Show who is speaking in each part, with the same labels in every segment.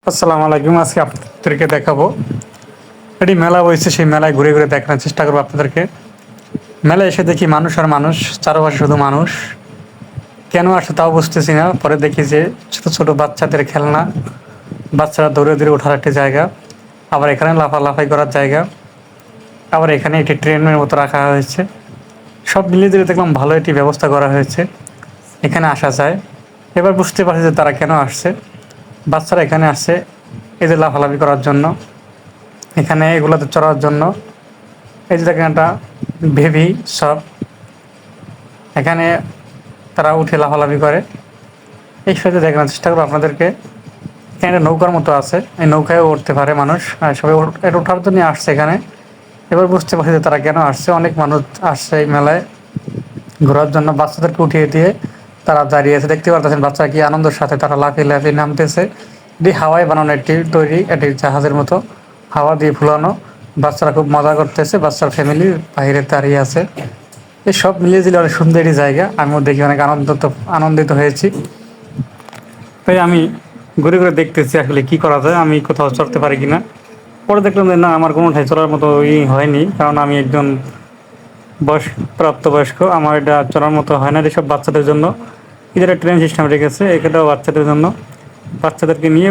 Speaker 1: আসসালামু আলাইকুম। আজকে আপনাদেরকে দেখাবো এটি মেলা বসেছে, সেই মেলায় ঘুরে ঘুরে দেখানোর চেষ্টা করবো আপনাদেরকে। মেলায় এসে দেখি মানুষ আর মানুষ, চারপাশে শুধু মানুষ। কেন আসে তাও বুঝতেছি না। পরে দেখি যে ছোট ছোট বাচ্চাদের খেলনা, বাচ্চারা দৌড়ে দৌড়ে ওঠার একটি জায়গা, আবার এখানে লাফালাফাই করার জায়গা, আবার এখানে একটি ট্রেনের মতো রাখা হয়েছে। সব মিলিয়ে দিলে দেখলাম ভালো একটি ব্যবস্থা করা হয়েছে, এখানে আসা যায়। এবার বুঝতে পারছি যে তারা কেন আসছে। বাচ্চারা এখানে আসছে এই যে লাফালাফি করার জন্য, এখানে এগুলোতে চড়ার জন্য। এই যে দেখেন একটা বেবি সব, এখানে তারা উঠে লাফালাফি করে। এই সাথে দেখানোর চেষ্টা করবো আপনাদেরকে। এখানে একটা নৌকার মতো আছে, এই নৌকায়ও উঠতে পারে মানুষ, আর সবাই এটা ওঠার জন্য আসছে এখানে। এবার বুঝতে পারছি যে তারা কেন আসছে। অনেক মানুষ আসছে এই মেলায় ঘোরার জন্য। বাচ্চাদেরকে উঠিয়ে দিয়ে তারা দাঁড়িয়ে আছে, দেখতে পারতেছেন বাচ্চা কি আনন্দের সাথে তারা লাফিয়ে লাফিয়ে নামতেছে। এটি হাওয়ায় বানানো একটি তৈরি, এটি জাহাজের মতো হাওয়া দিয়ে ফুলানো। বাচ্চারা খুব মজা করতেছে, বাচ্চার ফ্যামিলি বাইরে দাঁড়িয়ে আছে। এই সব মিলিয়ে দিলে অনেক সুন্দর একটি জায়গা। আমিও দেখি অনেক আনন্দিত হয়েছি। তাই আমি ঘুরে ঘুরে দেখতেছি আসলে কি করা যায়, আমি কোথাও চড়তে পারি কিনা। পরে দেখলাম যে না, আমার কোনোটাই চড়ার মতো হয়নি, কারণ আমি একজন প্রাপ্তবয়স্ক, আমার এটা চড়ার মতো হয় না। এসব বাচ্চাদের জন্য এদের ট্রেন সিস্টেম রেখেছে, এটাও বাচ্চাদের জন্য। বাচ্চাদেরকে নিয়ে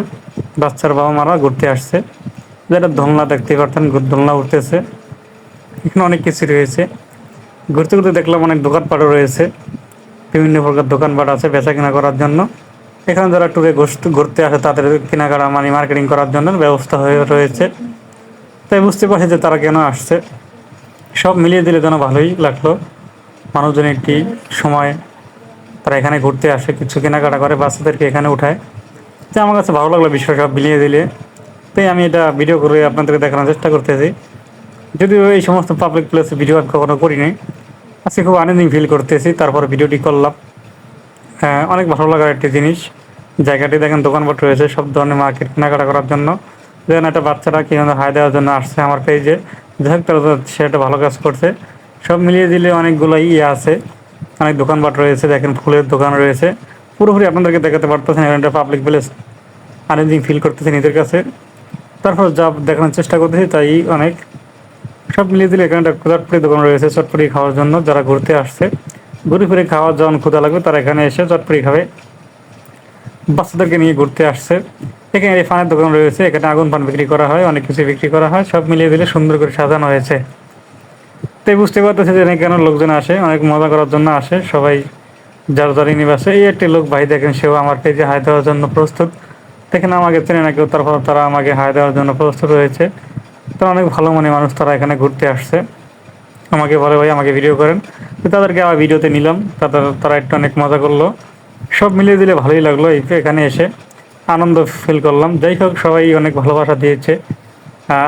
Speaker 1: বাচ্চার বাবা মারা ঘুরতে আসছে। যেটা দোলনা দেখতে পারতেন, দোলনা উঠতেছে। এখানে অনেক কিছু রয়েছে। ঘুরতে ঘুরতে দেখলাম অনেক দোকানপাটও রয়েছে, বিভিন্ন প্রকার দোকানপাট আছে বেচা কেনা করার জন্য। এখানে যারা ট্যুরে ঘুরতে আসে তাদের কেনাকাটা মার্কেটিং করার জন্য ব্যবস্থা হয়ে রয়েছে। তাই বুঝতে পারছি যে তারা কেন আসছে। সব মিলিয়ে দিলে যেন ভালোই লাগলো। মানুষজন একটি সময় তারা এখানে ঘুরতে আসে, কিছু কেনাকাটা করে, বাচ্চাদেরকে এখানে উঠায়। তো আমার কাছে ভালো লাগলো বিষয় সব মিলিয়ে দিলে। তাই আমি এটা ভিডিও করে আপনাদেরকে দেখানোর চেষ্টা করতেছি। যদিও এই সমস্ত পাবলিক প্লেসে ভিডিও আমি কখনো করিনি, আজকে খুব আনন্দিং ফিল করতেছি, তারপরে ভিডিওটি করলাম। হ্যাঁ, অনেক ভালো লাগার একটি জিনিস। জায়গাটি দেখেন দোকানপাট রয়েছে সব ধরনের মার্কেট কেনাকাটা করার জন্য। দেখেন একটা বাচ্চারা কি হাই দেওয়ার জন্য আসছে আমার পেজে। যাই হোক, তারা সে একটা ভালো কাজ করছে। সব মিলিয়ে দিলে অনেকগুলো আছে, অনেক দোকানপাট রয়েছে। দেখেন ফুলের দোকান রয়েছে। পুরোপুরি আপনাদেরকে দেখাতে পারতেছেন, একটা পাবলিক প্লেস আনন্দিং ফিল করতেছে নিজের কাছে। তারপর যা দেখানোর চেষ্টা করতেছি তাই অনেক। সব মিলিয়ে দিলে এখানে একটা চটপটি দোকান রয়েছে চটপটি খাওয়ার জন্য। যারা ঘুরতে আসছে, ঘুরে ফিরে খাওয়ার যখন ক্ষুধা লাগবে তারা এখানে এসে চটপটি খাবে। বাচ্চাদেরকে নিয়ে ঘুরতে আসছে। এখানে এই ফানের দোকান রয়েছে, এখানে আগুন পান বিক্রি করা হয়, অনেক কিছু বিক্রি করা হয়। সব মিলিয়ে দিলে সুন্দর করে সাজানো হয়েছে। তাই বুঝতে পারতেছে যে কেন লোকজন আসে, অনেক মজা করার জন্য আসে সবাই। যার যার নিবাসে এই একটি লোক ভাই দেখেন, সেও আমার পেজে হাই দেওয়ার জন্য প্রস্তুত। দেখেন আমাকে চেনে না কেউ, তারপর তারা আমাকে হাই দেওয়ার জন্য প্রস্তুত হয়েছে। তারা অনেক ভালো মনে মানুষ, তারা এখানে ঘুরতে আসছে। আমাকে বলে ভাই আমাকে ভিডিও করেন, তো তাদেরকে আবার ভিডিওতে নিলাম। তারা একটু অনেক মজা করলো। সব মিলিয়ে দিলে ভালোই লাগলো। এখানে এসে আনন্দ ফিল করলাম। যাই হোক, সবাই অনেক ভালোবাসা দিয়েছে।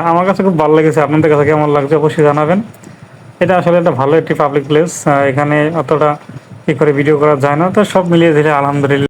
Speaker 1: আমার কাছে খুব ভালো লেগেছে। আপনাদের কাছে কেমন লাগছে অবশ্যই জানাবেন। এটা আসলে একটা ভালো একটি পাবলিক প্লেস, এখানে অতটা করে ভিডিও করা যায় না। তো সব মিলিয়ে দিলে আলহামদুলিল্লাহ।